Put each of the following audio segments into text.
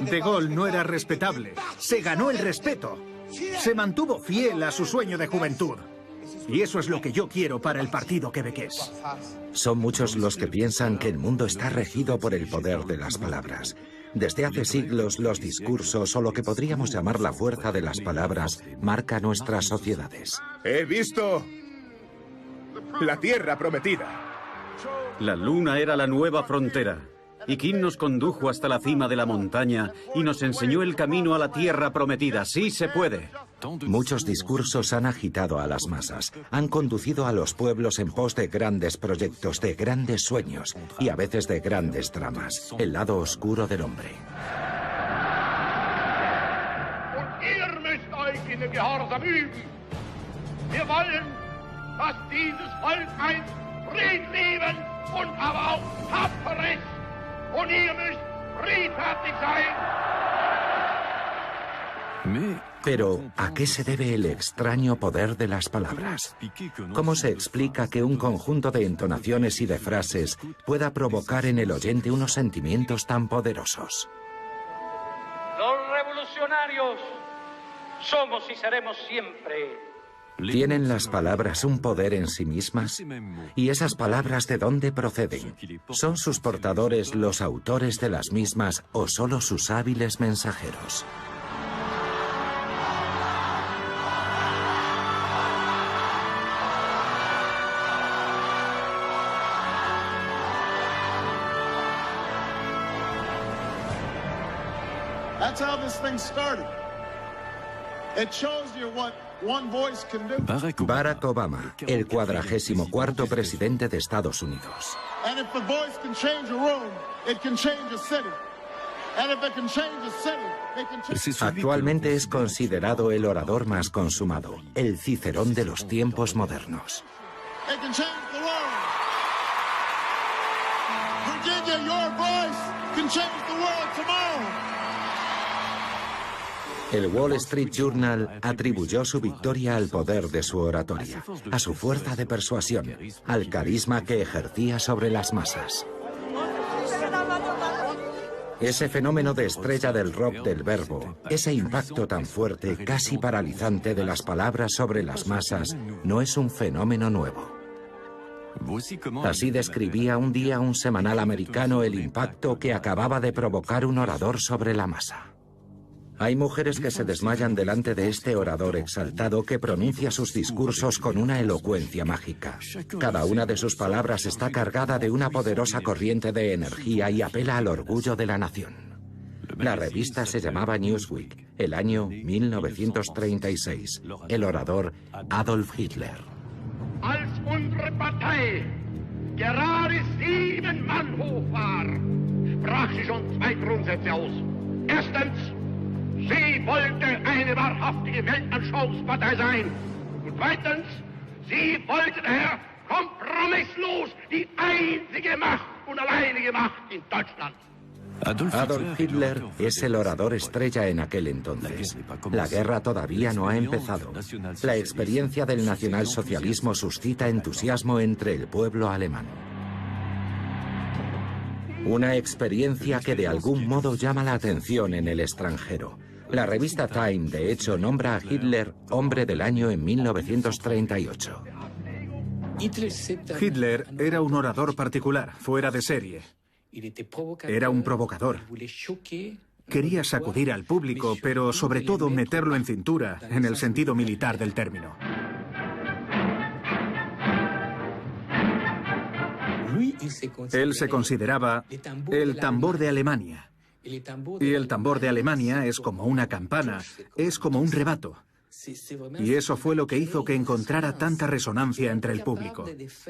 De Gaulle no era respetable. Se ganó el respeto. Se mantuvo fiel a su sueño de juventud. Y eso es lo que yo quiero para el partido quebequés. Son muchos los que piensan que el mundo está regido por el poder de las palabras. Desde hace siglos, los discursos, o lo que podríamos llamar la fuerza de las palabras, marca nuestras sociedades. He visto la tierra prometida. La luna era la nueva frontera. Y Kim nos condujo hasta la cima de la montaña y nos enseñó el camino a la tierra prometida. ¡Sí se puede! Muchos discursos han agitado a las masas, han conducido a los pueblos en pos de grandes proyectos, de grandes sueños y a veces de grandes dramas, el lado oscuro del hombre. Ihr müsst euch in den Gehorsam üben. Wir wollen, dass dieses Volk ein friedliebend und aber auch tapfer ist. Und ihr müsst friedfertig sein. Pero, ¿a qué se debe el extraño poder de las palabras? ¿Cómo se explica que un conjunto de entonaciones y de frases pueda provocar en el oyente unos sentimientos tan poderosos? Los revolucionarios somos y seremos siempre. ¿Tienen las palabras un poder en sí mismas? ¿Y esas palabras de dónde proceden? ¿Son sus portadores los autores de las mismas o solo sus hábiles mensajeros? That's how this thing started. It shows you what one voice can do. Barack Obama, el 44º presidente de Estados Unidos. And if the voice can change a room, it can change a city. And if it can change a city, it can change... Actualmente es considerado el orador más consumado, el Cicerón de los tiempos modernos. It can change the world. Virginia, your voice can change the world tomorrow. El Wall Street Journal atribuyó su victoria al poder de su oratoria, a su fuerza de persuasión, al carisma que ejercía sobre las masas. Ese fenómeno de estrella del rock del verbo, ese impacto tan fuerte, casi paralizante de las palabras sobre las masas, no es un fenómeno nuevo. Así describía un día un semanal americano el impacto que acababa de provocar un orador sobre la masa. Hay mujeres que se desmayan delante de este orador exaltado que pronuncia sus discursos con una elocuencia mágica. Cada una de sus palabras está cargada de una poderosa corriente de energía y apela al orgullo de la nación. La revista se llamaba Newsweek, el año 1936. El orador Adolf Hitler. Als unsere Partei gerade 7 Mann hoch war, sprach sie schon 2 Grundsätze aus. Erstens, sie wollte eine wahrhaftige Weltanschauungspartei sein. Und zweitens, sie wollte daher kompromisslos die einzige Macht und alleinige Macht in Deutschland. Adolf Hitler es el orador estrella en aquel entonces. La guerra todavía no ha empezado. La experiencia del nacionalsocialismo suscita entusiasmo entre el pueblo alemán. Una experiencia que de algún modo llama la atención en el extranjero. La revista Time, de hecho, nombra a Hitler hombre del año en 1938. Hitler era un orador particular, fuera de serie. Era un provocador. Quería sacudir al público, pero sobre todo meterlo en cintura, en el sentido militar del término. Él se consideraba el tambor de Alemania. Y el tambor de Alemania es como una campana, es como un rebato. Y eso fue lo que hizo que encontrara tanta resonancia entre el público.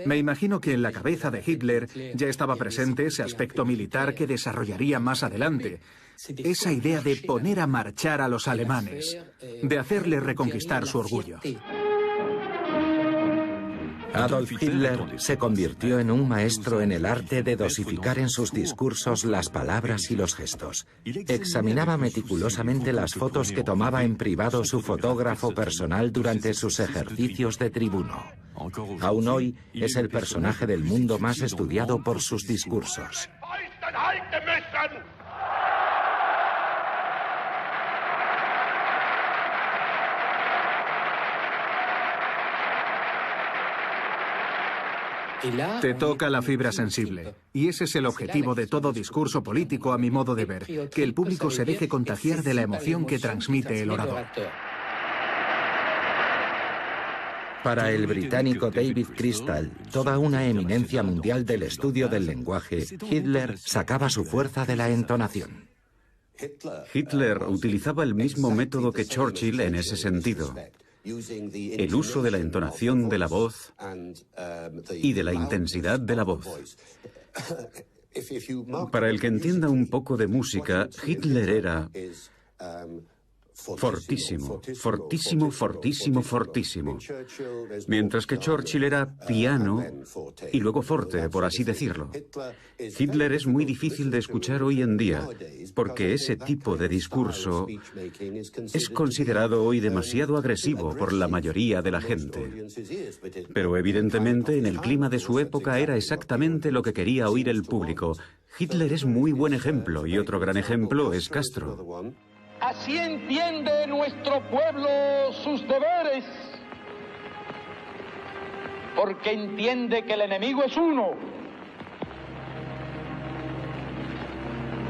Me imagino que en la cabeza de Hitler ya estaba presente ese aspecto militar que desarrollaría más adelante. Esa idea de poner a marchar a los alemanes, de hacerles reconquistar su orgullo. Adolf Hitler se convirtió en un maestro en el arte de dosificar en sus discursos las palabras y los gestos. Examinaba meticulosamente las fotos que tomaba en privado su fotógrafo personal durante sus ejercicios de tribuno. Aún hoy es el personaje del mundo más estudiado por sus discursos. Te toca la fibra sensible. Y ese es el objetivo de todo discurso político, a mi modo de ver, que el público se deje contagiar de la emoción que transmite el orador. Para el británico David Crystal, toda una eminencia mundial del estudio del lenguaje, Hitler sacaba su fuerza de la entonación. Hitler utilizaba el mismo método que Churchill en ese sentido. El uso de la entonación de la voz y de la intensidad de la voz. Para el que entienda un poco de música, Hitler era fortísimo, fortísimo, fortísimo, fortísimo. Mientras que Churchill era piano y luego forte, por así decirlo. Hitler es muy difícil de escuchar hoy en día, porque ese tipo de discurso es considerado hoy demasiado agresivo por la mayoría de la gente. Pero evidentemente en el clima de su época era exactamente lo que quería oír el público. Hitler es muy buen ejemplo, y otro gran ejemplo es Castro. Así entiende nuestro pueblo sus deberes, porque entiende que el enemigo es uno,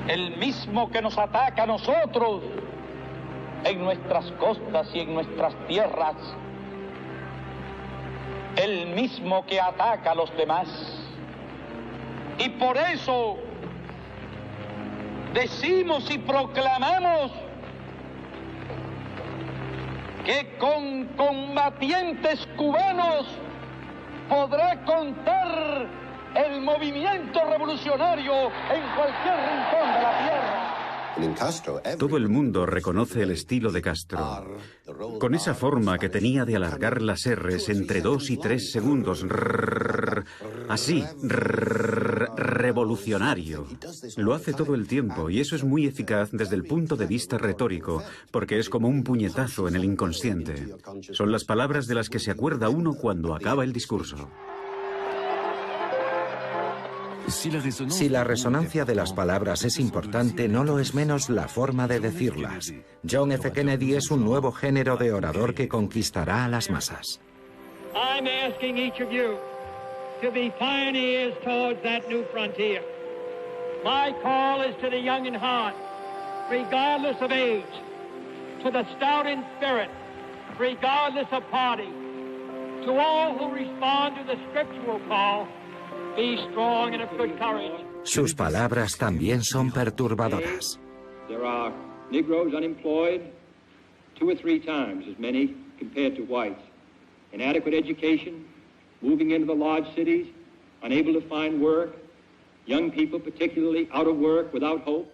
el mismo que nos ataca a nosotros en nuestras costas y en nuestras tierras, el mismo que ataca a los demás. Y por eso decimos y proclamamos que con combatientes cubanos podrá contar el movimiento revolucionario en cualquier rincón de la tierra. Todo el mundo reconoce el estilo de Castro, con esa forma que tenía de alargar las R's entre 2 y 3 segundos. Así, revolucionario. Lo hace todo el tiempo y eso es muy eficaz desde el punto de vista retórico, porque es como un puñetazo en el inconsciente. Son las palabras de las que se acuerda uno cuando acaba el discurso. Si la resonancia de las palabras es importante, no lo es menos la forma de decirlas. John F. Kennedy es un nuevo género de orador que conquistará a las masas. I'm asking each of you to be pioneers towards that new frontier. My call is to the young in heart, regardless of age, to the stout in spirit, regardless of party, to all who respond to the scriptural call. Be strong and of good courage. Sus palabras también son perturbadoras. There are Negroes unemployed, 2 or 3 times as many compared to whites. Inadequate education, moving into the large cities, unable to find work, young people particularly out of work, without hope.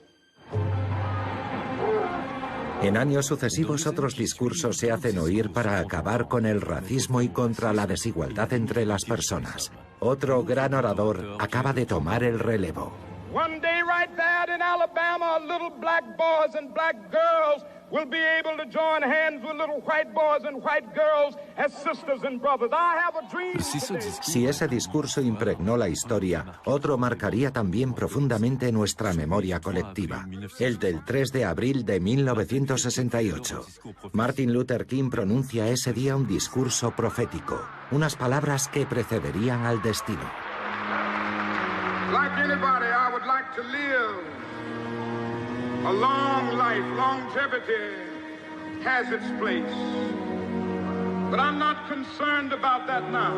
En años sucesivos otros discursos se hacen oír para acabar con el racismo y contra la desigualdad entre las personas. Otro gran orador acaba de tomar el relevo. One day right there in Alabama, little black boys and black girls will be able to join hands with little white boys and white girls as sisters and brothers. I have a dream today. Si ese discurso impregnó la historia, otro marcaría también profundamente nuestra memoria colectiva, el del 3 de abril de 1968. Martin Luther King pronuncia ese día un discurso profético, unas palabras que precederían al destino. Like anybody, I would like to live a long life. Longevity has its place. But I'm not concerned about that now.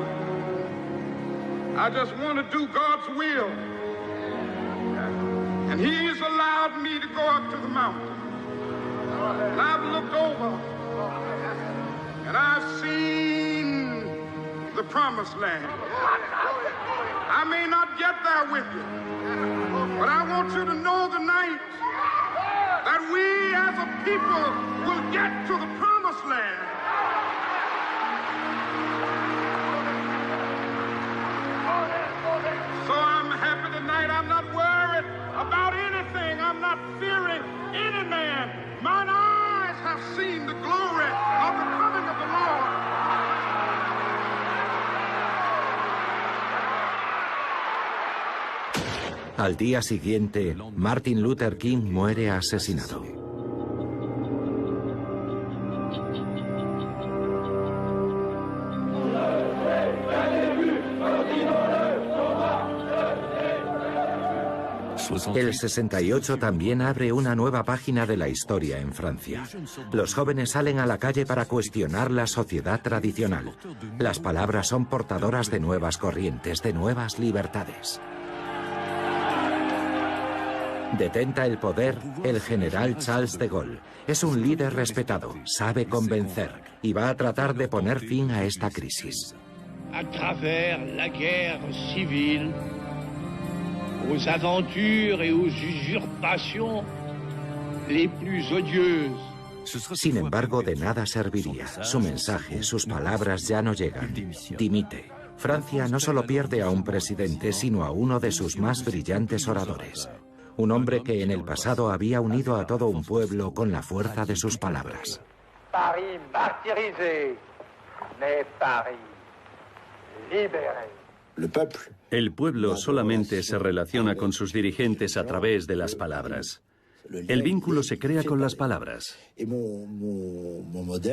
I just want to do God's will. And He's allowed me to go up to the mountain. And I've looked over and I've seen the promised land. I may not get there with you, but I want you to know tonight that we as a people will get to the promised land. So I'm happy tonight. I'm not worried about anything. I'm not fearing any man. Mine eyes have seen the glory of the coming of the Lord. Al día siguiente, Martin Luther King muere asesinado. El 68 también abre una nueva página de la historia en Francia. Los jóvenes salen a la calle para cuestionar la sociedad tradicional. Las palabras son portadoras de nuevas corrientes, de nuevas libertades. Detenta el poder el general Charles de Gaulle. Es un líder respetado, sabe convencer y va a tratar de poner fin a esta crisis. À travers la guerre civile, aux aventures et aux usurpations les plus odieuses. Sin embargo, de nada serviría. Su mensaje, sus palabras ya no llegan. Dimite. Francia no solo pierde a un presidente, sino a uno de sus más brillantes oradores. Un hombre que en el pasado había unido a todo un pueblo con la fuerza de sus palabras. Paris martyrisé, mais Paris libéré. El pueblo solamente se relaciona con sus dirigentes a través de las palabras. El vínculo se crea con las palabras.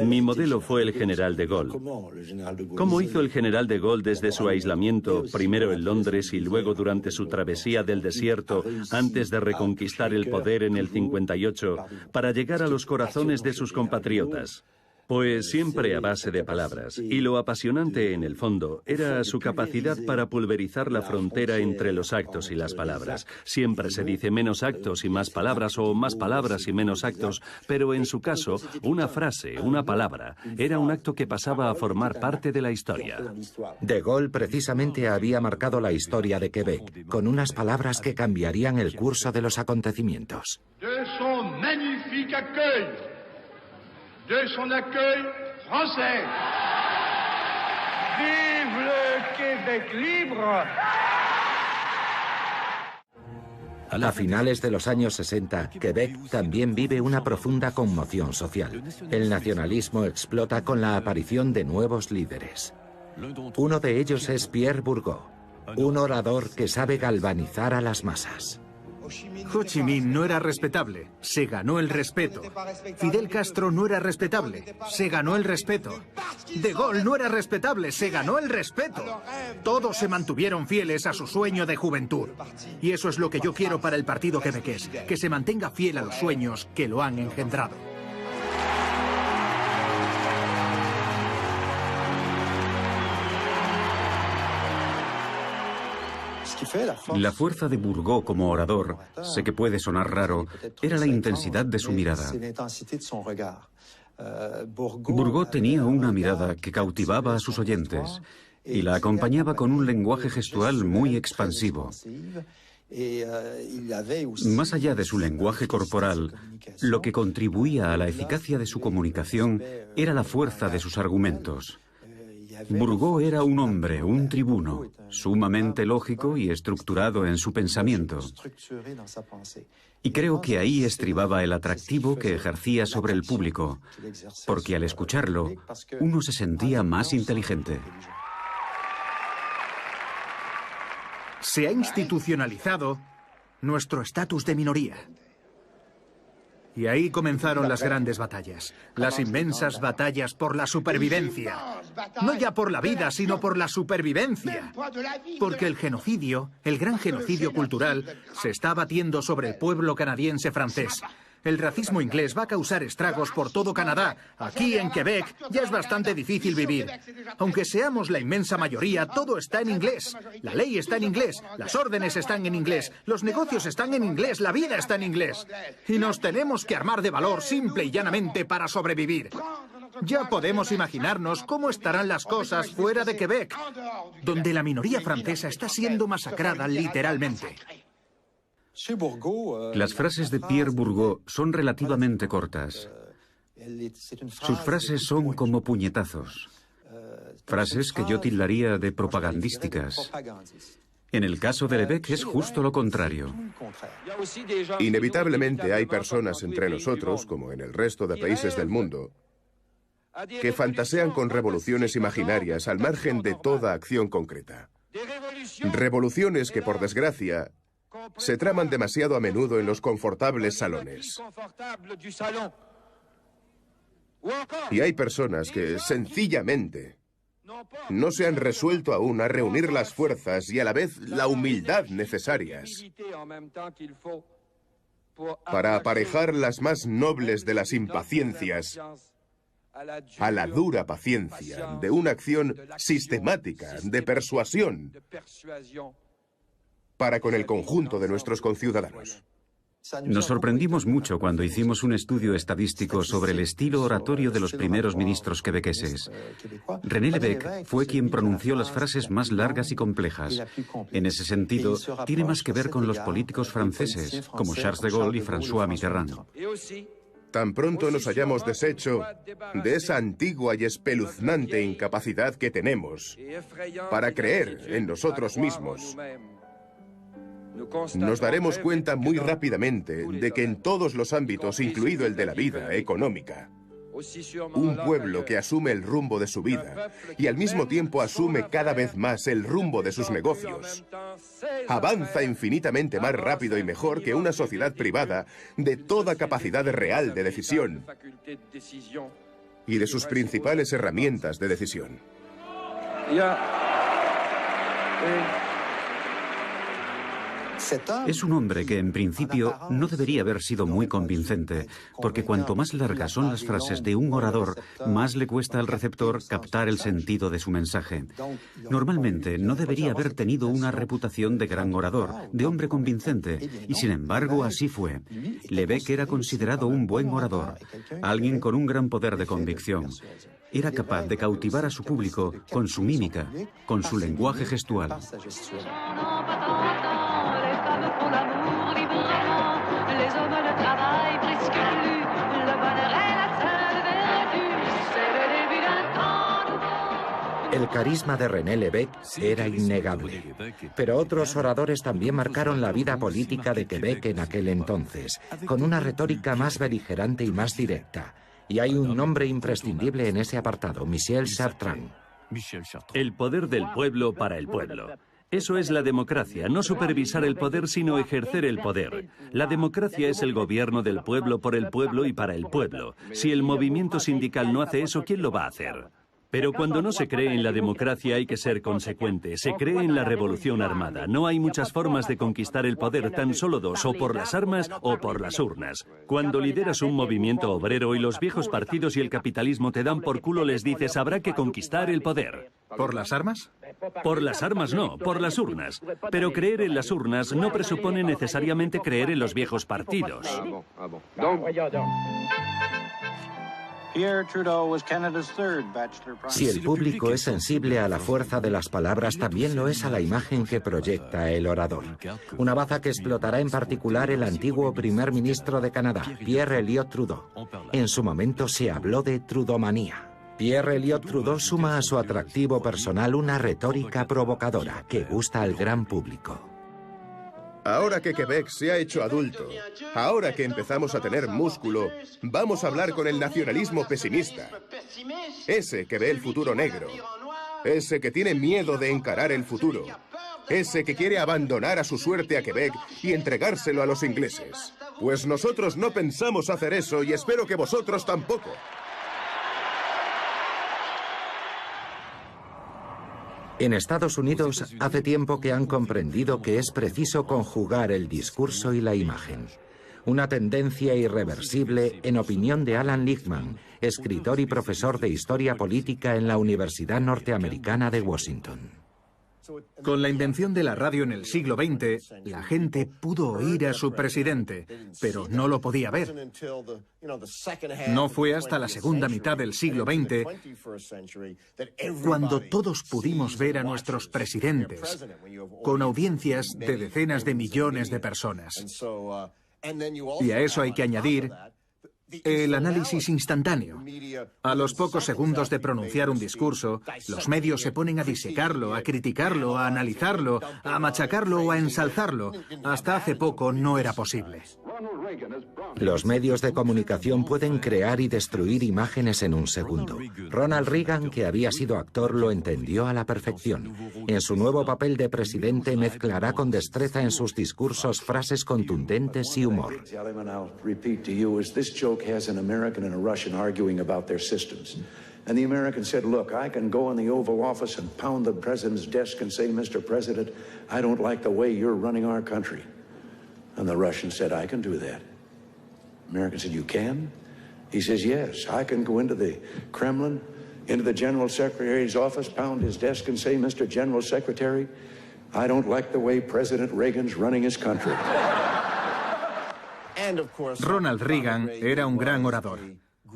Mi modelo fue el general de Gaulle. ¿Cómo hizo el general de Gaulle desde su aislamiento, primero en Londres y luego durante su travesía del desierto, antes de reconquistar el poder en el 58, para llegar a los corazones de sus compatriotas? Pues siempre a base de palabras. Y lo apasionante, en el fondo, era su capacidad para pulverizar la frontera entre los actos y las palabras. Siempre se dice menos actos y más palabras, o más palabras y menos actos, pero en su caso, una frase, una palabra, era un acto que pasaba a formar parte de la historia. De Gaulle precisamente había marcado la historia de Quebec, con unas palabras que cambiarían el curso de los acontecimientos. De son magnifique accueil, de son accueil français. Vive le Québec libre! A finales de los años 60, Quebec también vive una profunda conmoción social. El nacionalismo explota con la aparición de nuevos líderes. Uno de ellos es Pierre Bourgault, un orador que sabe galvanizar a las masas. Ho Chi Minh no era respetable, se ganó el respeto. Fidel Castro no era respetable, se ganó el respeto. De Gaulle no era respetable, se ganó el respeto. Todos se mantuvieron fieles a su sueño de juventud. Y eso es lo que yo quiero para el partido quebequés, que se mantenga fiel a los sueños que lo han engendrado. La fuerza de Bourgault como orador, sé que puede sonar raro, era la intensidad de su mirada. Bourgault tenía una mirada que cautivaba a sus oyentes y la acompañaba con un lenguaje gestual muy expansivo. Más allá de su lenguaje corporal, lo que contribuía a la eficacia de su comunicación era la fuerza de sus argumentos. Bourgault era un hombre, un tribuno, sumamente lógico y estructurado en su pensamiento. Y creo que ahí estribaba el atractivo que ejercía sobre el público, porque al escucharlo, uno se sentía más inteligente. Se ha institucionalizado nuestro estatus de minoría. Y ahí comenzaron las grandes batallas, las inmensas batallas por la supervivencia. No ya por la vida, sino por la supervivencia. Porque el genocidio, el gran genocidio cultural, se está abatiendo sobre el pueblo canadiense francés. El racismo inglés va a causar estragos por todo Canadá. Aquí, en Quebec, ya es bastante difícil vivir. Aunque seamos la inmensa mayoría, todo está en inglés. La ley está en inglés, las órdenes están en inglés, los negocios están en inglés, la vida está en inglés. Y nos tenemos que armar de valor simple y llanamente para sobrevivir. Ya podemos imaginarnos cómo estarán las cosas fuera de Quebec, donde la minoría francesa está siendo masacrada literalmente. Las frases de Pierre Bourgault son relativamente cortas. Sus frases son como puñetazos. Frases que yo tildaría de propagandísticas. En el caso de Lévesque es justo lo contrario. Inevitablemente hay personas entre nosotros, como en el resto de países del mundo, que fantasean con revoluciones imaginarias al margen de toda acción concreta. Revoluciones que, por desgracia, se traman demasiado a menudo en los confortables salones. Y hay personas que sencillamente no se han resuelto aún a reunir las fuerzas y a la vez la humildad necesarias para aparejar las más nobles de las impaciencias a la dura paciencia de una acción sistemática de persuasión para con el conjunto de nuestros conciudadanos. Nos sorprendimos mucho cuando hicimos un estudio estadístico sobre el estilo oratorio de los primeros ministros quebequeses. René Lévesque fue quien pronunció las frases más largas y complejas. En ese sentido, tiene más que ver con los políticos franceses, como Charles de Gaulle y François Mitterrand. Tan pronto nos hayamos deshecho de esa antigua y espeluznante incapacidad que tenemos para creer en nosotros mismos, nos daremos cuenta muy rápidamente de que en todos los ámbitos, incluido el de la vida económica, un pueblo que asume el rumbo de su vida y al mismo tiempo asume cada vez más el rumbo de sus negocios, avanza infinitamente más rápido y mejor que una sociedad privada de toda capacidad real de decisión y de sus principales herramientas de decisión. Es un hombre que, en principio, no debería haber sido muy convincente, porque cuanto más largas son las frases de un orador, más le cuesta al receptor captar el sentido de su mensaje. Normalmente, no debería haber tenido una reputación de gran orador, de hombre convincente, y sin embargo, así fue. Lévesque era considerado un buen orador, alguien con un gran poder de convicción. Era capaz de cautivar a su público con su mímica, con su lenguaje gestual. El carisma de René Lévesque era innegable, pero otros oradores también marcaron la vida política de Quebec en aquel entonces, con una retórica más beligerante y más directa. Y hay un nombre imprescindible en ese apartado, Michel Chartrand. El poder del pueblo para el pueblo. Eso es la democracia, no supervisar el poder, sino ejercer el poder. La democracia es el gobierno del pueblo por el pueblo y para el pueblo. Si el movimiento sindical no hace eso, ¿quién lo va a hacer? Pero cuando no se cree en la democracia hay que ser consecuente. Se cree en la revolución armada. No hay muchas formas de conquistar el poder, tan solo dos, o por las armas o por las urnas. Cuando lideras un movimiento obrero y los viejos partidos y el capitalismo te dan por culo, les dices, habrá que conquistar el poder. ¿Por las armas? Por las armas no, por las urnas. Pero creer en las urnas no presupone necesariamente creer en los viejos partidos. Si el público es sensible a la fuerza de las palabras, también lo es a la imagen que proyecta el orador. Una baza que explotará en particular el antiguo primer ministro de Canadá, Pierre Elliott Trudeau. En su momento se habló de trudomanía. Pierre Elliott Trudeau suma a su atractivo personal una retórica provocadora que gusta al gran público. Ahora que Quebec se ha hecho adulto, ahora que empezamos a tener músculo, vamos a hablar con el nacionalismo pesimista. Ese que ve el futuro negro. Ese que tiene miedo de encarar el futuro. Ese que quiere abandonar a su suerte a Quebec y entregárselo a los ingleses. Pues nosotros no pensamos hacer eso y espero que vosotros tampoco. En Estados Unidos hace tiempo que han comprendido que es preciso conjugar el discurso y la imagen. Una tendencia irreversible, en opinión de Alan Lichtman, escritor y profesor de Historia Política en la Universidad Norteamericana de Washington. Con la invención de la radio en el siglo XX, la gente pudo oír a su presidente, pero no lo podía ver. No fue hasta la segunda mitad del siglo XX cuando todos pudimos ver a nuestros presidentes con audiencias de decenas de millones de personas. Y a eso hay que añadir el análisis instantáneo. A los pocos segundos de pronunciar un discurso, los medios se ponen a disecarlo, a criticarlo, a analizarlo, a machacarlo o a ensalzarlo. Hasta hace poco no era posible. Los medios de comunicación pueden crear y destruir imágenes en un segundo. Ronald Reagan, que había sido actor, lo entendió a la perfección. En su nuevo papel de presidente mezclará con destreza en sus discursos frases contundentes y humor. And the American said, look, I can go in the Oval Office and pound the president's desk and say, Mr. President, I don't like the way you're running our country. And the Russian said, I can do that. The American said, you can? He says, yes, I can go into the Kremlin, into the General Secretary's office, pound his desk and say, Mr. General Secretary, I don't like the way President Reagan's running his country. Ronald Reagan era un gran orador.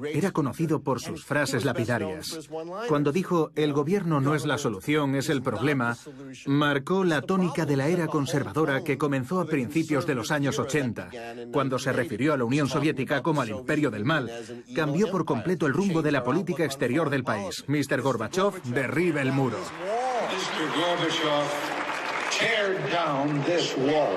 Era conocido por sus frases lapidarias. Cuando dijo, el gobierno no es la solución, es el problema, marcó la tónica de la era conservadora que comenzó a principios de los años 80. Cuando se refirió a la Unión Soviética como al imperio del mal, cambió por completo el rumbo de la política exterior del país. Mr. Gorbachev, derribe el muro. Mr. Gorbachev, tear down this wall.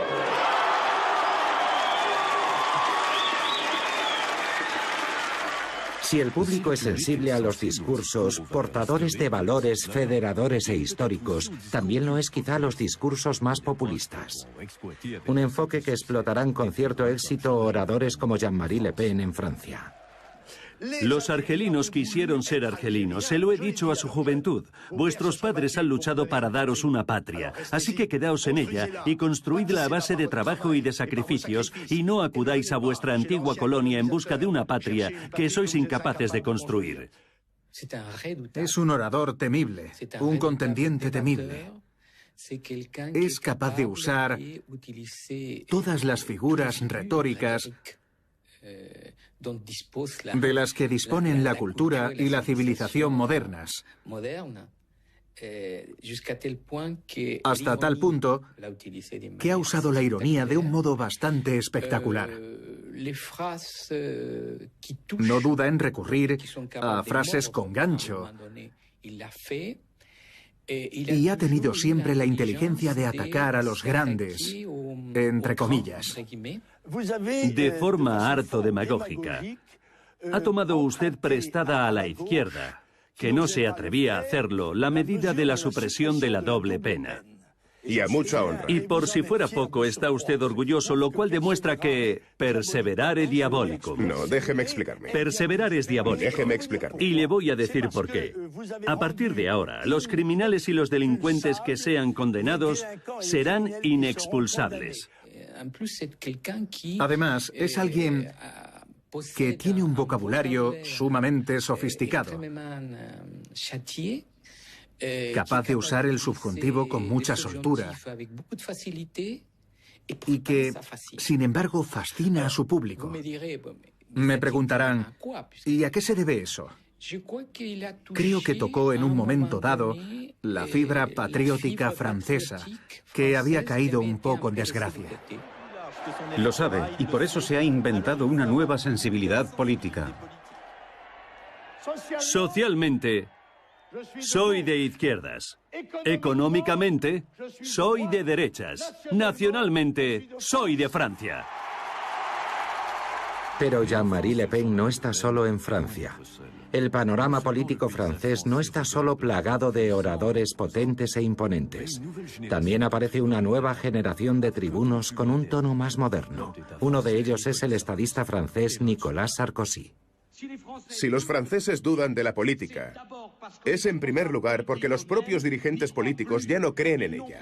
Si el público es sensible a los discursos portadores de valores federadores e históricos, también lo es quizá los discursos más populistas. Un enfoque que explotarán con cierto éxito oradores como Jean-Marie Le Pen en Francia. Los argelinos quisieron ser argelinos, se lo he dicho a su juventud. Vuestros padres han luchado para daros una patria, así que quedaos en ella y construidla a base de trabajo y de sacrificios y no acudáis a vuestra antigua colonia en busca de una patria que sois incapaces de construir. Es un orador temible, un contendiente temible. Es capaz de usar todas las figuras retóricas de las que disponen la cultura y la civilización modernas, hasta tal punto que ha usado la ironía de un modo bastante espectacular. No duda en recurrir a frases con gancho y ha tenido siempre la inteligencia de atacar a los grandes, entre comillas. De forma harto demagógica. Ha tomado usted prestada a la izquierda, que no se atrevía a hacerlo, la medida de la supresión de la doble pena. Y a mucha honra. Y por si fuera poco, está usted orgulloso, lo cual demuestra que perseverare diabólico. No, déjeme explicarme. Perseverar es diabólico. Déjeme explicarme. Y le voy a decir por qué. A partir de ahora, los criminales y los delincuentes que sean condenados serán inexpulsables. Además, es alguien que tiene un vocabulario sumamente sofisticado, capaz de usar el subjuntivo con mucha soltura y que, sin embargo, fascina a su público. Me preguntarán, ¿y a qué se debe eso? Creo que tocó en un momento dado la fibra patriótica francesa, que había caído un poco en desgracia. Lo sabe, y por eso se ha inventado una nueva sensibilidad política. Socialmente, soy de izquierdas. Económicamente, soy de derechas. Nacionalmente, soy de Francia. Pero Jean-Marie Le Pen no está solo en Francia. El panorama político francés no está solo plagado de oradores potentes e imponentes. También aparece una nueva generación de tribunos con un tono más moderno. Uno de ellos es el estadista francés Nicolas Sarkozy. Si los franceses dudan de la política, es en primer lugar porque los propios dirigentes políticos ya no creen en ella.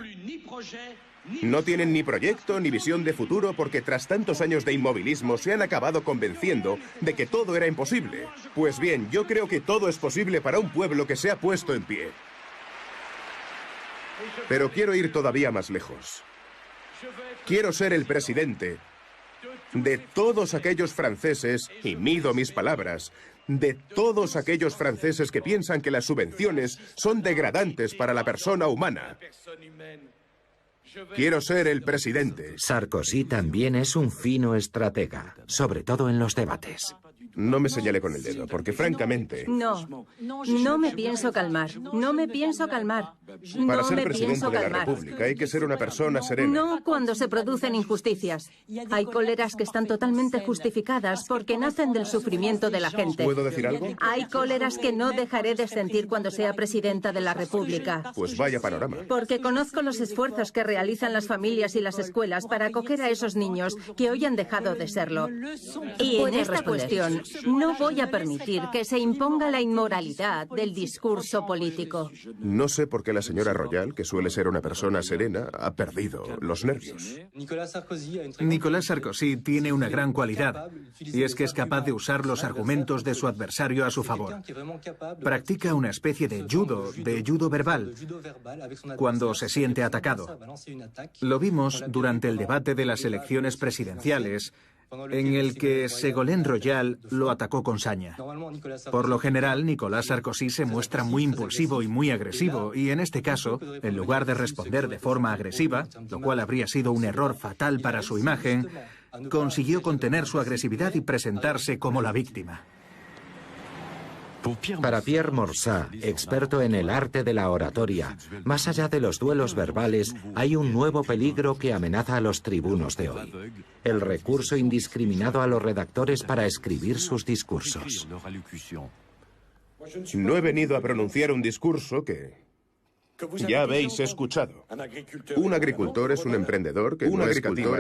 No tienen ni proyecto ni visión de futuro porque tras tantos años de inmovilismo se han acabado convenciendo de que todo era imposible. Pues bien, yo creo que todo es posible para un pueblo que se ha puesto en pie. Pero quiero ir todavía más lejos. Quiero ser el presidente de todos aquellos franceses, y mido mis palabras, de todos aquellos franceses que piensan que las subvenciones son degradantes para la persona humana. Quiero ser el presidente. Sarkozy también es un fino estratega, sobre todo en los debates. No me señale con el dedo, porque francamente... No me pienso calmar. No me pienso calmar. Para ser presidente de la República hay que ser una persona serena. No cuando se producen injusticias. Hay cóleras que están totalmente justificadas porque nacen del sufrimiento de la gente. ¿Puedo decir algo? Hay cóleras que no dejaré de sentir cuando sea presidenta de la República. Pues vaya panorama. Porque conozco los esfuerzos que realizan las familias y las escuelas para acoger a esos niños que hoy han dejado de serlo. Y en esta cuestión opinión. No voy a permitir que se imponga la inmoralidad del discurso político. No sé por qué la señora Royal, que suele ser una persona serena, ha perdido los nervios. Nicolás Sarkozy tiene una gran cualidad, y es que es capaz de usar los argumentos de su adversario a su favor. Practica una especie de judo verbal, cuando se siente atacado. Lo vimos durante el debate de las elecciones presidenciales, en el que Ségolène Royal lo atacó con saña. Por lo general, Nicolás Sarkozy se muestra muy impulsivo y muy agresivo, y en este caso, en lugar de responder de forma agresiva, lo cual habría sido un error fatal para su imagen, consiguió contener su agresividad y presentarse como la víctima. Para Pierre Morsat, experto en el arte de la oratoria, más allá de los duelos verbales, hay un nuevo peligro que amenaza a los tribunos de hoy: el recurso indiscriminado a los redactores para escribir sus discursos. No he venido a pronunciar un discurso que ya habéis escuchado. Un agricultor es un emprendedor que no escatima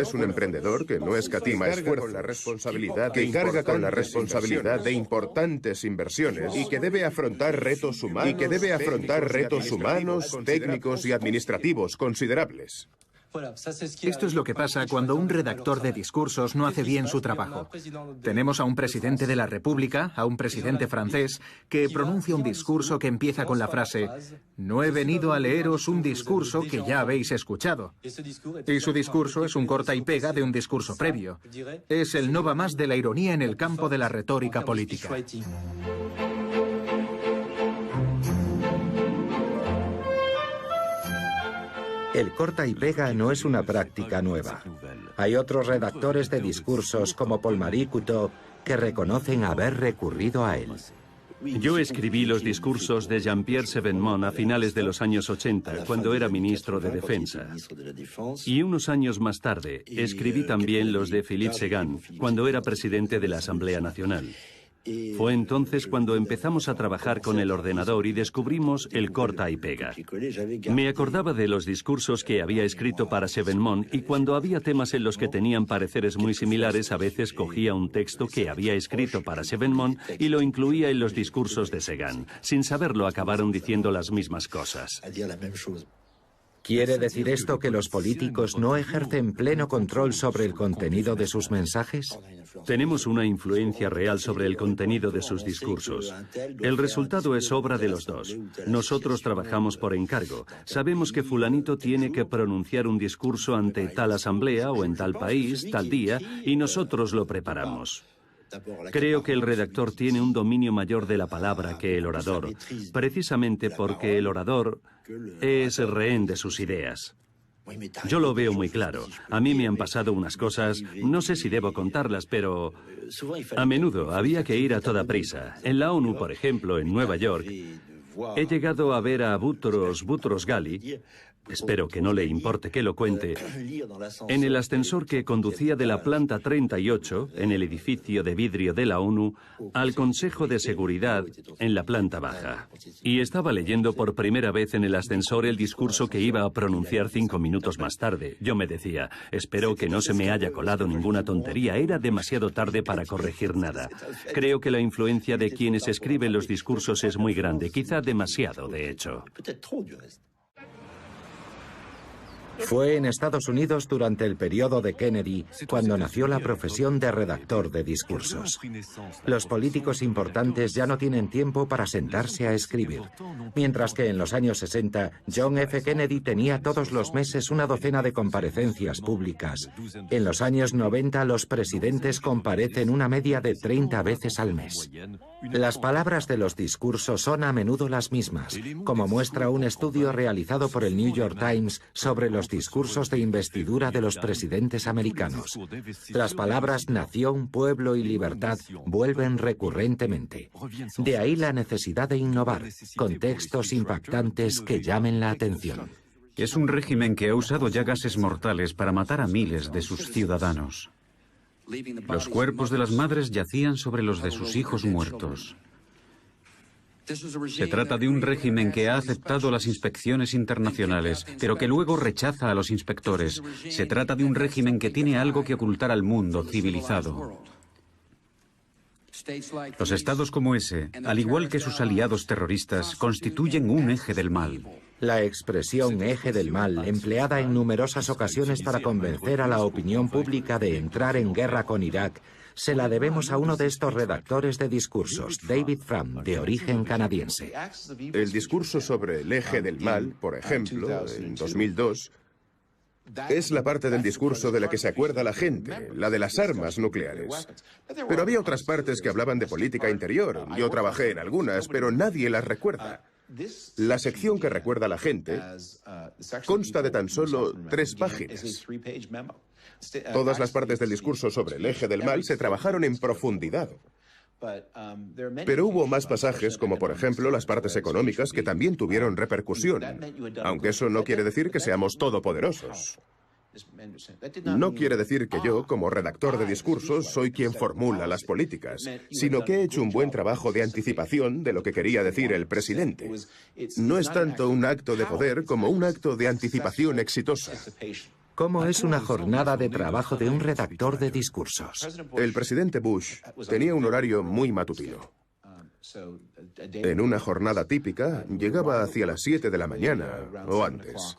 esfuerzo, que carga con la responsabilidad de importantes inversiones y que debe afrontar retos humanos, técnicos y administrativos considerables. Esto es lo que pasa cuando un redactor de discursos no hace bien su trabajo. Tenemos a un presidente de la República, a un presidente francés, que pronuncia un discurso que empieza con la frase: "No he venido a leeros un discurso que ya habéis escuchado". Y su discurso es un corta y pega de un discurso previo. Es el no va más de la ironía en el campo de la retórica política. El corta y pega no es una práctica nueva. Hay otros redactores de discursos como Paul-Marie Couteau que reconocen haber recurrido a él. Yo escribí los discursos de Jean-Pierre Chevènement a finales de los años 80, cuando era ministro de Defensa. Y unos años más tarde, escribí también los de Philippe Séguin, cuando era presidente de la Asamblea Nacional. Fue entonces cuando empezamos a trabajar con el ordenador y descubrimos el corta y pega. Me acordaba de los discursos que había escrito para Chevènement, y cuando había temas en los que tenían pareceres muy similares, a veces cogía un texto que había escrito para Chevènement y lo incluía en los discursos de Séguin. Sin saberlo, acabaron diciendo las mismas cosas. ¿Quiere decir esto que los políticos no ejercen pleno control sobre el contenido de sus mensajes? Tenemos una influencia real sobre el contenido de sus discursos. El resultado es obra de los dos. Nosotros trabajamos por encargo. Sabemos que fulanito tiene que pronunciar un discurso ante tal asamblea o en tal país, tal día, y nosotros lo preparamos. Creo que el redactor tiene un dominio mayor de la palabra que el orador, precisamente porque el orador es rehén de sus ideas. Yo lo veo muy claro. A mí me han pasado unas cosas, no sé si debo contarlas, pero a menudo había que ir a toda prisa. En la ONU, por ejemplo, en Nueva York, he llegado a ver a Boutros Ghali, espero que no le importe que lo cuente, en el ascensor que conducía de la planta 38, en el edificio de vidrio de la ONU, al Consejo de Seguridad en la planta baja. Y estaba leyendo por primera vez en el ascensor el discurso que iba a pronunciar 5 minutos más tarde. Yo me decía, espero que no se me haya colado ninguna tontería, era demasiado tarde para corregir nada. Creo que la influencia de quienes escriben los discursos es muy grande, quizá demasiado, de hecho. Fue en Estados Unidos durante el periodo de Kennedy cuando nació la profesión de redactor de discursos. Los políticos importantes ya no tienen tiempo para sentarse a escribir, mientras que en los años 60 John F. Kennedy tenía todos los meses una docena de comparecencias públicas. En los años 90 los presidentes comparecen una media de 30 veces al mes. Las palabras de los discursos son a menudo las mismas, como muestra un estudio realizado por el New York Times sobre los discursos de investidura de los presidentes americanos. Las palabras nación, pueblo y libertad vuelven recurrentemente. De ahí la necesidad de innovar, con textos impactantes que llamen la atención. Es un régimen que ha usado ya gases mortales para matar a miles de sus ciudadanos. Los cuerpos de las madres yacían sobre los de sus hijos muertos. Se trata de un régimen que ha aceptado las inspecciones internacionales, pero que luego rechaza a los inspectores. Se trata de un régimen que tiene algo que ocultar al mundo civilizado. Los estados como ese, al igual que sus aliados terroristas, constituyen un eje del mal. La expresión eje del mal, empleada en numerosas ocasiones para convencer a la opinión pública de entrar en guerra con Irak, se la debemos a uno de estos redactores de discursos, David Frum, de origen canadiense. El discurso sobre el eje del mal, por ejemplo, en 2002, es la parte del discurso de la que se acuerda la gente, la de las armas nucleares. Pero había otras partes que hablaban de política interior. Yo trabajé en algunas, pero nadie las recuerda. La sección que recuerda a la gente consta de tan solo 3 páginas. Todas las partes del discurso sobre el eje del mal se trabajaron en profundidad. Pero hubo más pasajes, como por ejemplo las partes económicas, que también tuvieron repercusión, aunque eso no quiere decir que seamos todopoderosos. No quiere decir que yo, como redactor de discursos, soy quien formula las políticas, sino que he hecho un buen trabajo de anticipación de lo que quería decir el presidente. No es tanto un acto de poder como un acto de anticipación exitosa. ¿Cómo es una jornada de trabajo de un redactor de discursos? El presidente Bush tenía un horario muy matutino. En una jornada típica, llegaba hacia las 7 de la mañana o antes.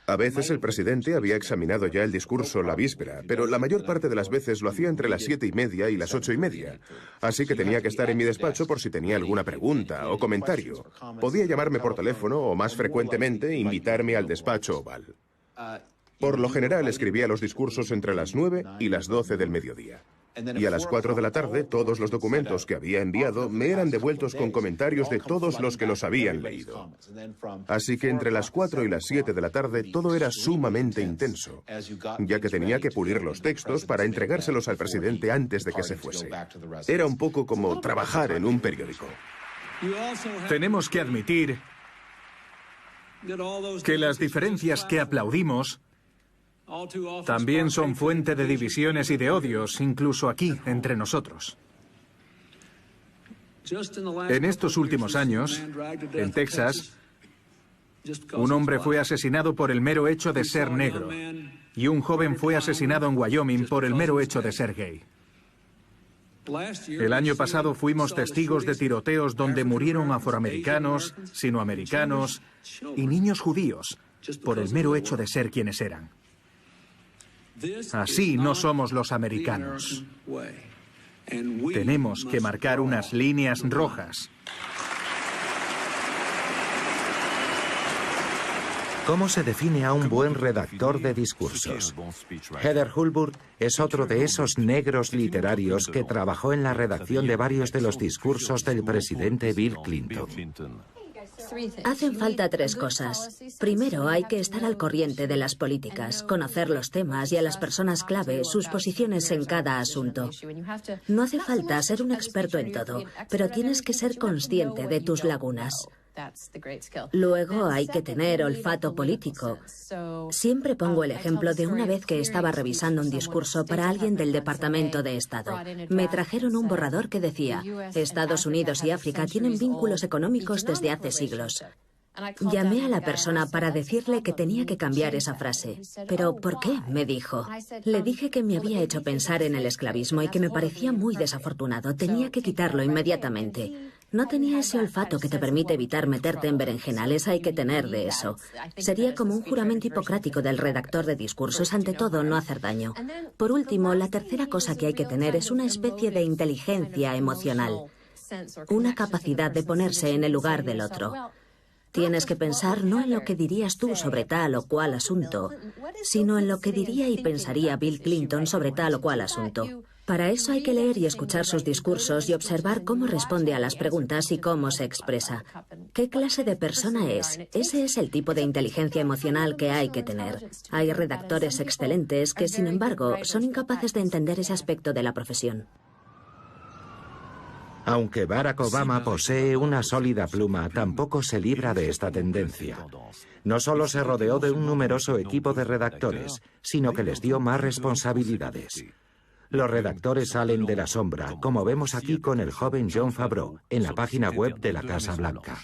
A veces el presidente había examinado ya el discurso la víspera, pero la mayor parte de las veces lo hacía entre las 7:30 y las 8:30. Así que tenía que estar en mi despacho por si tenía alguna pregunta o comentario. Podía llamarme por teléfono o, más frecuentemente, invitarme al despacho oval. Por lo general escribía los discursos entre las 9 y las 12 del mediodía. Y a las 4 de la tarde todos los documentos que había enviado me eran devueltos con comentarios de todos los que los habían leído. Así que entre las 4 y las 7 de la tarde todo era sumamente intenso, ya que tenía que pulir los textos para entregárselos al presidente antes de que se fuese. Era un poco como trabajar en un periódico. Tenemos que admitir que las diferencias que aplaudimos también son fuente de divisiones y de odios, incluso aquí, entre nosotros. En estos últimos años, en Texas, un hombre fue asesinado por el mero hecho de ser negro, y un joven fue asesinado en Wyoming por el mero hecho de ser gay. El año pasado fuimos testigos de tiroteos donde murieron afroamericanos, sinoamericanos y niños judíos por el mero hecho de ser quienes eran. Así no somos los americanos. Tenemos que marcar unas líneas rojas. ¿Cómo se define a un buen redactor de discursos? Heather Hulburt es otro de esos negros literarios que trabajó en la redacción de varios de los discursos del presidente Bill Clinton. Hacen falta 3 cosas. Primero, hay que estar al corriente de las políticas, conocer los temas y a las personas clave, sus posiciones en cada asunto. No hace falta ser un experto en todo, pero tienes que ser consciente de tus lagunas. Luego hay que tener olfato político. Siempre pongo el ejemplo de una vez que estaba revisando un discurso para alguien del Departamento de Estado. Me trajeron un borrador que decía: Estados Unidos y África tienen vínculos económicos desde hace siglos. Llamé a la persona para decirle que tenía que cambiar esa frase. ¿Pero por qué?, me dijo. Le dije que me había hecho pensar en el esclavismo y que me parecía muy desafortunado. Tenía que quitarlo inmediatamente. No tenía ese olfato que te permite evitar meterte en berenjenales, hay que tener de eso. Sería como un juramento hipocrático del redactor de discursos, ante todo no hacer daño. Por último, la tercera cosa que hay que tener es una especie de inteligencia emocional. Una capacidad de ponerse en el lugar del otro. Tienes que pensar no en lo que dirías tú sobre tal o cual asunto, sino en lo que diría y pensaría Bill Clinton sobre tal o cual asunto. Para eso hay que leer y escuchar sus discursos y observar cómo responde a las preguntas y cómo se expresa. ¿Qué clase de persona es? Ese es el tipo de inteligencia emocional que hay que tener. Hay redactores excelentes que, sin embargo, son incapaces de entender ese aspecto de la profesión. Aunque Barack Obama posee una sólida pluma, tampoco se libra de esta tendencia. No solo se rodeó de un numeroso equipo de redactores, sino que les dio más responsabilidades. Los redactores salen de la sombra, como vemos aquí con el joven Jon Favreau, en la página web de la Casa Blanca.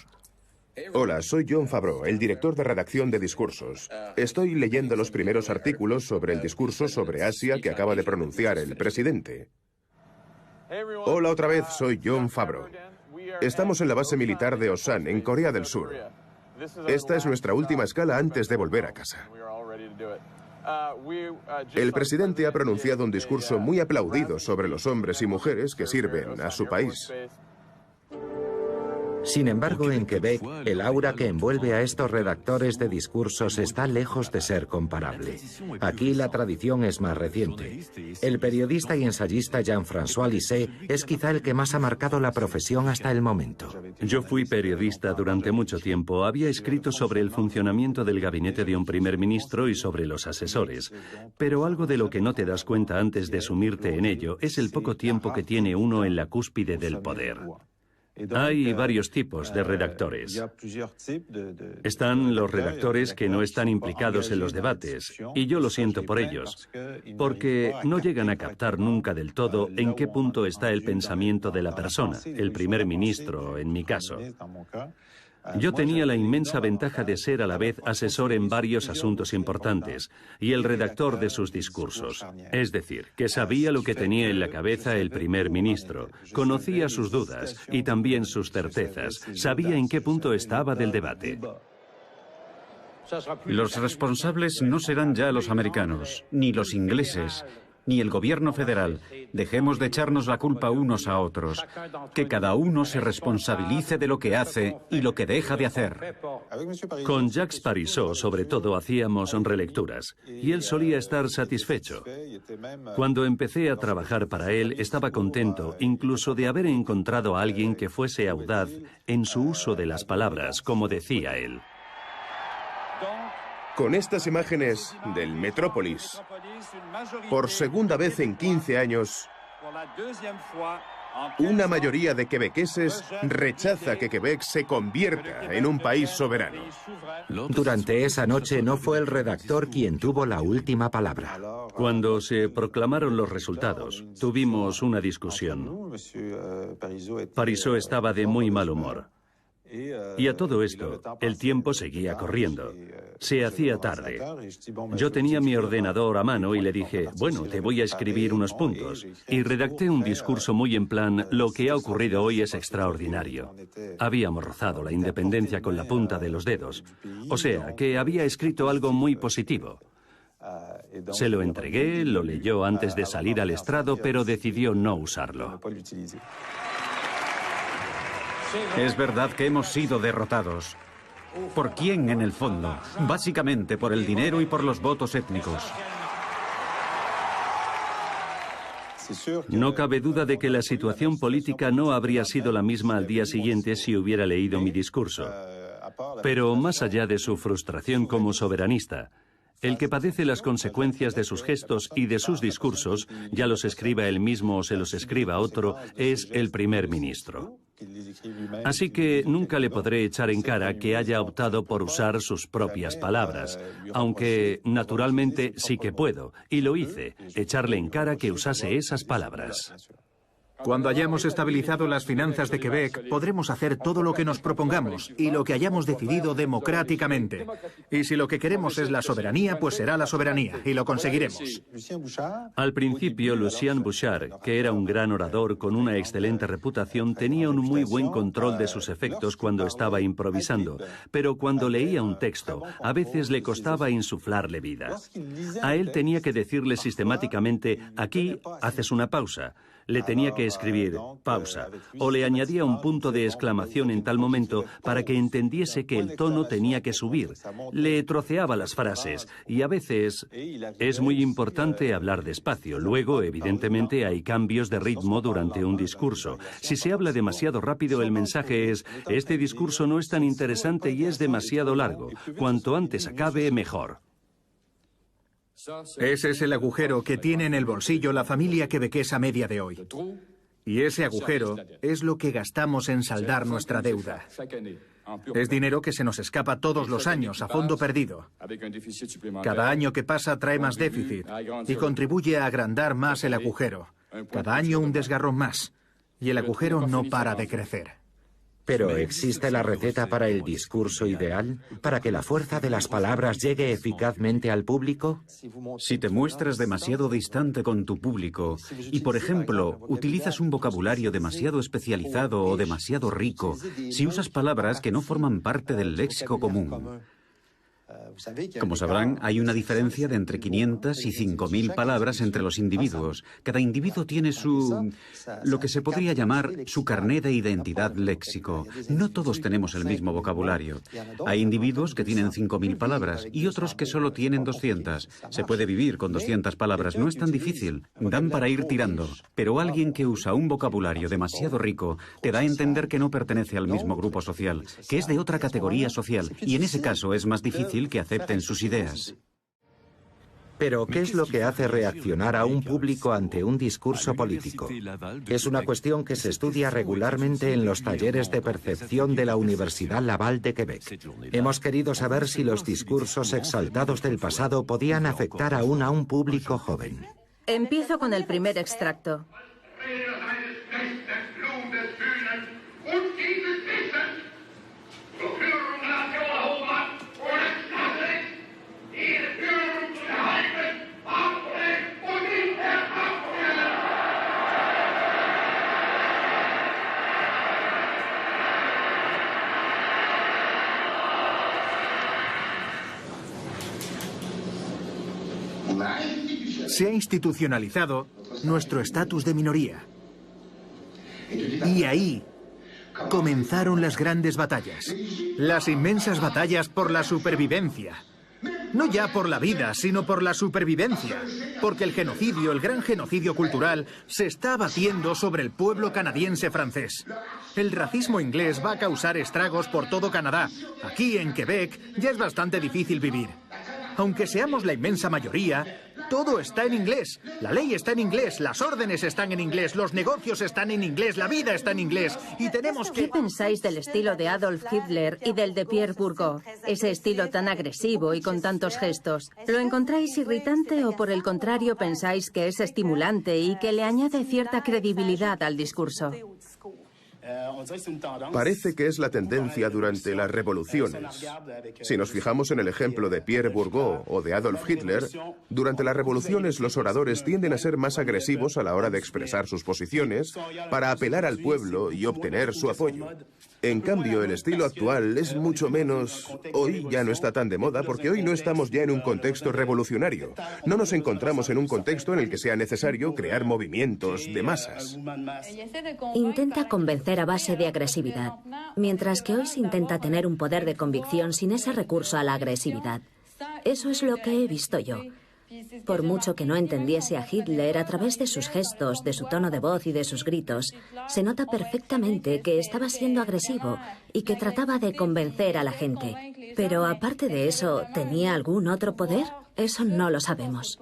Hola, soy Jon Favreau, el director de redacción de discursos. Estoy leyendo los primeros artículos sobre el discurso sobre Asia que acaba de pronunciar el presidente. Hola otra vez, soy Jon Favreau. Estamos en la base militar de Osan, en Corea del Sur. Esta es nuestra última escala antes de volver a casa. El presidente ha pronunciado un discurso muy aplaudido sobre los hombres y mujeres que sirven a su país. Sin embargo, en Quebec, el aura que envuelve a estos redactores de discursos está lejos de ser comparable. Aquí la tradición es más reciente. El periodista y ensayista Jean-François Lisset es quizá el que más ha marcado la profesión hasta el momento. Yo fui periodista durante mucho tiempo. Había escrito sobre el funcionamiento del gabinete de un primer ministro y sobre los asesores. Pero algo de lo que no te das cuenta antes de sumirte en ello es el poco tiempo que tiene uno en la cúspide del poder. Hay varios tipos de redactores. Están los redactores que no están implicados en los debates, y yo lo siento por ellos, porque no llegan a captar nunca del todo en qué punto está el pensamiento de la persona, el primer ministro, en mi caso. Yo tenía la inmensa ventaja de ser a la vez asesor en varios asuntos importantes y el redactor de sus discursos. Es decir, que sabía lo que tenía en la cabeza el primer ministro, conocía sus dudas y también sus certezas, sabía en qué punto estaba del debate. Los responsables no serán ya los americanos, ni los ingleses, ni el gobierno federal. Dejemos de echarnos la culpa unos a otros. Que cada uno se responsabilice de lo que hace y lo que deja de hacer. Con Jacques Parizeau, sobre todo, hacíamos relecturas, y él solía estar satisfecho. Cuando empecé a trabajar para él, estaba contento, incluso de haber encontrado a alguien que fuese audaz en su uso de las palabras, como decía él. Con estas imágenes del Metrópolis, por segunda vez en 15 años, una mayoría de quebequeses rechaza que Quebec se convierta en un país soberano. Durante esa noche no fue el redactor quien tuvo la última palabra. Cuando se proclamaron los resultados, tuvimos una discusión. Parizeau estaba de muy mal humor. Y a todo esto, el tiempo seguía corriendo. Se hacía tarde. Yo tenía mi ordenador a mano y le dije, bueno, te voy a escribir unos puntos. Y redacté un discurso muy en plan, lo que ha ocurrido hoy es extraordinario. Habíamos rozado la independencia con la punta de los dedos. O sea, que había escrito algo muy positivo. Se lo entregué, lo leyó antes de salir al estrado, pero decidió no usarlo. Es verdad que hemos sido derrotados. ¿Por quién en el fondo? Básicamente por el dinero y por los votos étnicos. No cabe duda de que la situación política no habría sido la misma al día siguiente si hubiera leído mi discurso. Pero más allá de su frustración como soberanista, el que padece las consecuencias de sus gestos y de sus discursos, ya los escriba él mismo o se los escriba otro, es el primer ministro. Así que nunca le podré echar en cara que haya optado por usar sus propias palabras, aunque naturalmente sí que puedo, y lo hice, echarle en cara que usase esas palabras. Cuando hayamos estabilizado las finanzas de Quebec, podremos hacer todo lo que nos propongamos y lo que hayamos decidido democráticamente. Y si lo que queremos es la soberanía, pues será la soberanía, y lo conseguiremos. Al principio, Lucien Bouchard, que era un gran orador con una excelente reputación, tenía un muy buen control de sus efectos cuando estaba improvisando, pero cuando leía un texto, a veces le costaba insuflarle vida. A él tenía que decirle sistemáticamente, aquí haces una pausa. Le tenía que escribir pausa o le añadía un punto de exclamación en tal momento para que entendiese que el tono tenía que subir. Le troceaba las frases y a veces es muy importante hablar despacio. Luego, evidentemente, hay cambios de ritmo durante un discurso. Si se habla demasiado rápido, el mensaje es: este discurso no es tan interesante y es demasiado largo. Cuanto antes acabe, mejor. Ese es el agujero que tiene en el bolsillo la familia quebequesa media de hoy. Y ese agujero es lo que gastamos en saldar nuestra deuda. Es dinero que se nos escapa todos los años a fondo perdido. Cada año que pasa trae más déficit y contribuye a agrandar más el agujero. Cada año un desgarrón más. Y el agujero no para de crecer. Pero ¿existe la receta para el discurso ideal? ¿Para que la fuerza de las palabras llegue eficazmente al público? Si te muestras demasiado distante con tu público y, por ejemplo, utilizas un vocabulario demasiado especializado o demasiado rico, si usas palabras que no forman parte del léxico común. Como sabrán, hay una diferencia de entre 500 y 5.000 palabras entre los individuos. Cada individuo tiene lo que se podría llamar su carné de identidad léxico. No todos tenemos el mismo vocabulario. Hay individuos que tienen 5.000 palabras y otros que solo tienen 200. Se puede vivir con 200 palabras, no es tan difícil. Dan para ir tirando. Pero alguien que usa un vocabulario demasiado rico te da a entender que no pertenece al mismo grupo social, que es de otra categoría social, y en ese caso es más difícil que acepten sus ideas. Pero, ¿qué es lo que hace reaccionar a un público ante un discurso político? Es una cuestión que se estudia regularmente en los talleres de percepción de la Universidad Laval de Quebec. Hemos querido saber si los discursos exaltados del pasado podían afectar aún a un público joven. Empiezo con el primer extracto. Se ha institucionalizado nuestro estatus de minoría. Y ahí comenzaron las grandes batallas. Las inmensas batallas por la supervivencia. No ya por la vida, sino por la supervivencia. Porque el genocidio, el gran genocidio cultural, se está abatiendo sobre el pueblo canadiense francés. El racismo inglés va a causar estragos por todo Canadá. Aquí, en Quebec, ya es bastante difícil vivir. Aunque seamos la inmensa mayoría, todo está en inglés. La ley está en inglés, las órdenes están en inglés, los negocios están en inglés, la vida está en inglés. Y tenemos que... ¿Qué pensáis del estilo de Adolf Hitler y del de Pierre Bourgault? Ese estilo tan agresivo y con tantos gestos. ¿Lo encontráis irritante o por el contrario pensáis que es estimulante y que le añade cierta credibilidad al discurso? Parece que es la tendencia durante las revoluciones. Si nos fijamos en el ejemplo de Pierre Bourgault o de Adolf Hitler, durante las revoluciones los oradores tienden a ser más agresivos a la hora de expresar sus posiciones para apelar al pueblo y obtener su apoyo. En cambio, el estilo actual es mucho menos... Hoy ya no está tan de moda porque hoy no estamos ya en un contexto revolucionario. No nos encontramos en un contexto en el que sea necesario crear movimientos de masas. Intenta convencer a base de agresividad, mientras que hoy se intenta tener un poder de convicción sin ese recurso a la agresividad. Eso es lo que he visto yo. Por mucho que no entendiese a Hitler, a través de sus gestos, de su tono de voz y de sus gritos, se nota perfectamente que estaba siendo agresivo y que trataba de convencer a la gente. Pero aparte de eso, ¿tenía algún otro poder? Eso no lo sabemos.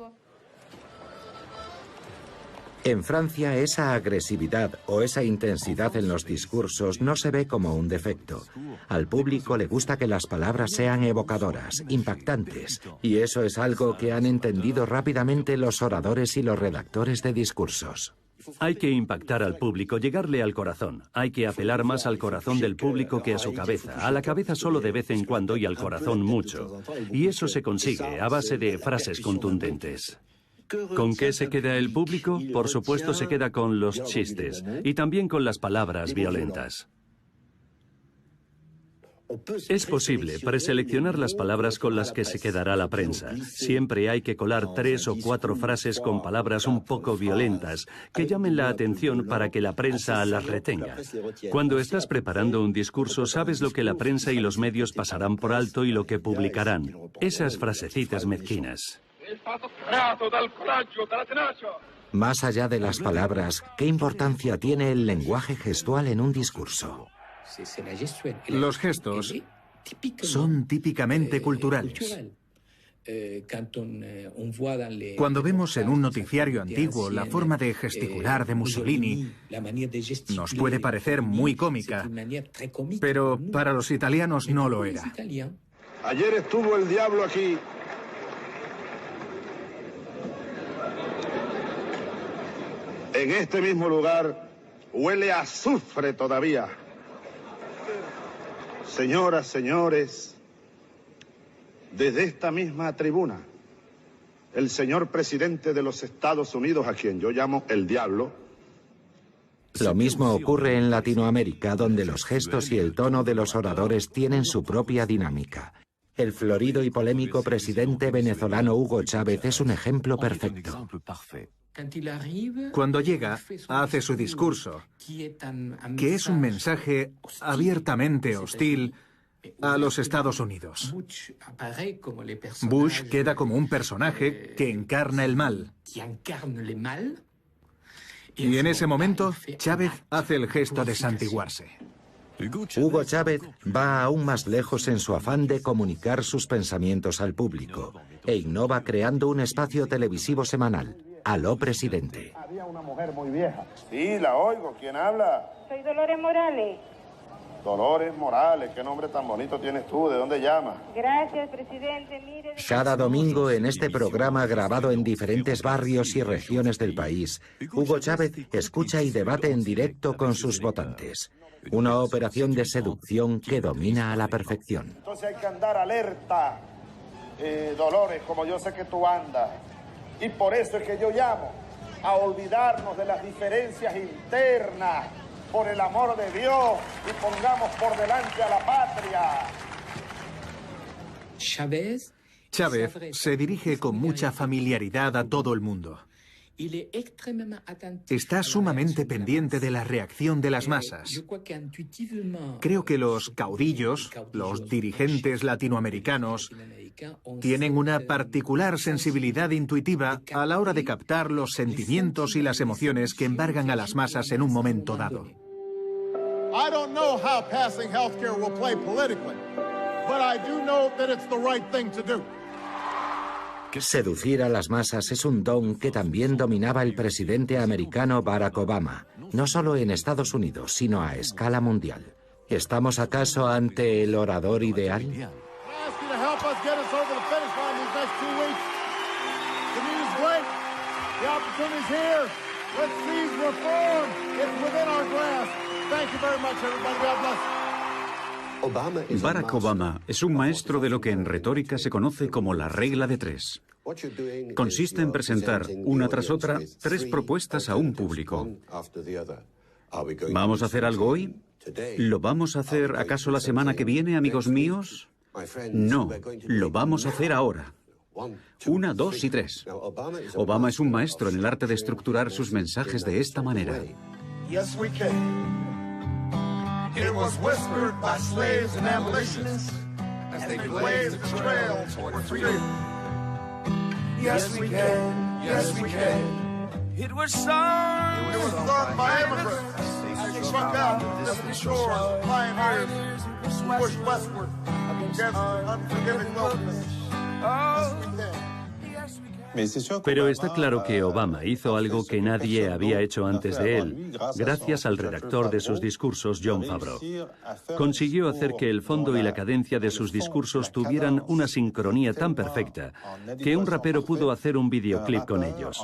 En Francia, esa agresividad o esa intensidad en los discursos no se ve como un defecto. Al público le gusta que las palabras sean evocadoras, impactantes, y eso es algo que han entendido rápidamente los oradores y los redactores de discursos. Hay que impactar al público, llegarle al corazón. Hay que apelar más al corazón del público que a su cabeza. A la cabeza solo de vez en cuando y al corazón mucho. Y eso se consigue a base de frases contundentes. ¿Con qué se queda el público? Por supuesto se queda con los chistes y también con las palabras violentas. Es posible preseleccionar las palabras con las que se quedará la prensa. Siempre hay que colar 3 o 4 frases con palabras un poco violentas que llamen la atención para que la prensa las retenga. Cuando estás preparando un discurso, sabes lo que la prensa y los medios pasarán por alto y lo que publicarán. Esas frasecitas mezquinas. Más allá de las palabras, ¿qué importancia tiene el lenguaje gestual en un discurso? Los gestos son típicamente culturales. Cuando vemos en un noticiario antiguo la forma de gesticular de Mussolini, nos puede parecer muy cómica, pero para los italianos no lo era. Ayer estuvo el diablo aquí. En este mismo lugar huele a azufre todavía. Señoras, señores, desde esta misma tribuna, el señor presidente de los Estados Unidos, a quien yo llamo el diablo. Lo mismo ocurre en Latinoamérica, donde los gestos y el tono de los oradores tienen su propia dinámica. El florido y polémico presidente venezolano Hugo Chávez es un ejemplo perfecto. Cuando llega, hace su discurso, que es un mensaje abiertamente hostil a los Estados Unidos. Bush queda como un personaje que encarna el mal. Y en ese momento, Chávez hace el gesto de santiguarse. Hugo Chávez va aún más lejos en su afán de comunicar sus pensamientos al público e innova creando un espacio televisivo semanal, Aló Presidente. Había una mujer muy vieja. Sí, la oigo. ¿Quién habla? Soy Dolores Morales. Dolores Morales, qué nombre tan bonito tienes tú, ¿de dónde llamas? Gracias, presidente. Mire... Cada domingo en este programa grabado en diferentes barrios y regiones del país, Hugo Chávez escucha y debate en directo con sus votantes. Una operación de seducción que domina a la perfección. Entonces hay que andar alerta, Dolores, como yo sé que tú andas. Y por eso es que yo llamo a olvidarnos de las diferencias internas, por el amor de Dios, y pongamos por delante a la patria. Chávez se dirige con mucha familiaridad a todo el mundo. Está sumamente pendiente de la reacción de las masas. Creo que los caudillos, los dirigentes latinoamericanos, tienen una particular sensibilidad intuitiva a la hora de captar los sentimientos y las emociones que embargan a las masas en un momento dado. I don't know how passing healthcare will play politically, but I do know that it's the right thing to do. Seducir a las masas es un don que también dominaba el presidente americano Barack Obama, no solo en Estados Unidos, sino a escala mundial. ¿Estamos acaso ante el orador ideal? Barack Obama es un maestro de lo que en retórica se conoce como la regla de tres. Consiste en presentar, una tras otra, tres propuestas a un público. ¿Vamos a hacer algo hoy? ¿Lo vamos a hacer acaso la semana que viene, amigos míos? No, lo vamos a hacer ahora. 1, 2 y 3. Obama es un maestro en el arte de estructurar sus mensajes de esta manera. It was whispered by slaves and abolitionists as they blazed the trail toward freedom. Yes, we can. Yes, we can. It was sung by immigrants as they struck out to distant shores, pioneers who pushed westward against unforgiving wilderness. Yes, we can. Pero está claro que Obama hizo algo que nadie había hecho antes de él, gracias al redactor de sus discursos, Jon Favreau. Consiguió hacer que el fondo y la cadencia de sus discursos tuvieran una sincronía tan perfecta que un rapero pudo hacer un videoclip con ellos.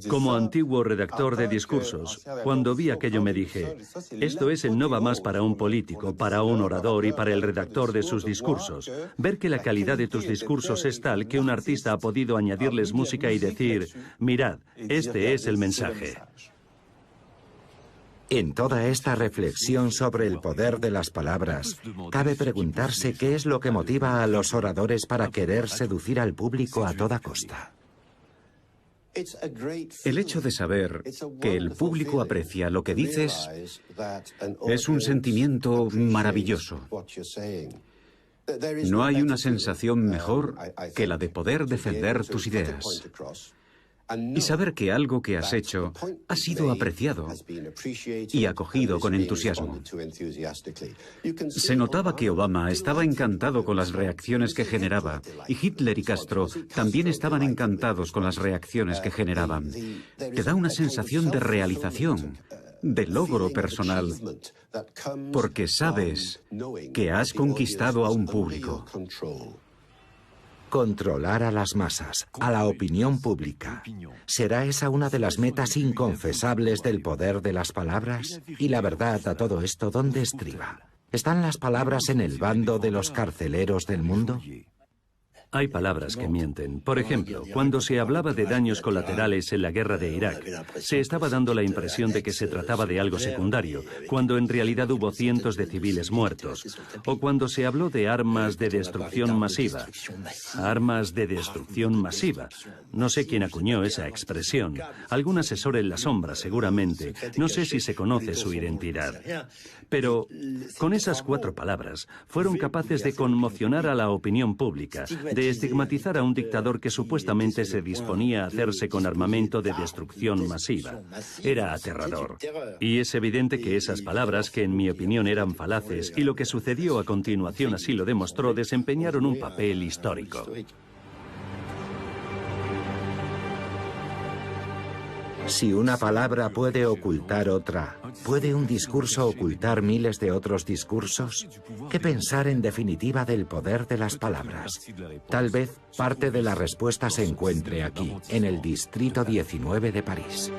Como antiguo redactor de discursos, cuando vi aquello me dije, esto es el no va más para un político, para un orador y para el redactor de sus discursos. Ver que la calidad de tus discursos es tal que un artista ha podido añadirles música y decir, mirad, este es el mensaje. En toda esta reflexión sobre el poder de las palabras, cabe preguntarse qué es lo que motiva a los oradores para querer seducir al público a toda costa. El hecho de saber que el público aprecia lo que dices es un sentimiento maravilloso. No hay una sensación mejor que la de poder defender tus ideas y saber que algo que has hecho ha sido apreciado y acogido con entusiasmo. Se notaba que Obama estaba encantado con las reacciones que generaba y Hitler y Castro también estaban encantados con las reacciones que generaban. Te da una sensación de realización, de logro personal, porque sabes que has conquistado a un público. Controlar a las masas, a la opinión pública. ¿Será esa una de las metas inconfesables del poder de las palabras? Y la verdad a todo esto, ¿dónde estriba? ¿Están las palabras en el bando de los carceleros del mundo? Hay palabras que mienten. Por ejemplo, cuando se hablaba de daños colaterales en la guerra de Irak, se estaba dando la impresión de que se trataba de algo secundario, cuando en realidad hubo cientos de civiles muertos. O cuando se habló de armas de destrucción masiva. Armas de destrucción masiva. No sé quién acuñó esa expresión. Algún asesor en la sombra, seguramente. No sé si se conoce su identidad. Pero con esas 4 palabras fueron capaces de conmocionar a la opinión pública, de estigmatizar a un dictador que supuestamente se disponía a hacerse con armamento de destrucción masiva. Era aterrador. Y es evidente que esas palabras, que en mi opinión eran falaces, y lo que sucedió a continuación así lo demostró, desempeñaron un papel histórico. Si una palabra puede ocultar otra, ¿puede un discurso ocultar miles de otros discursos? ¿Qué pensar en definitiva del poder de las palabras? Tal vez parte de la respuesta se encuentre aquí, en el Distrito 19 de París.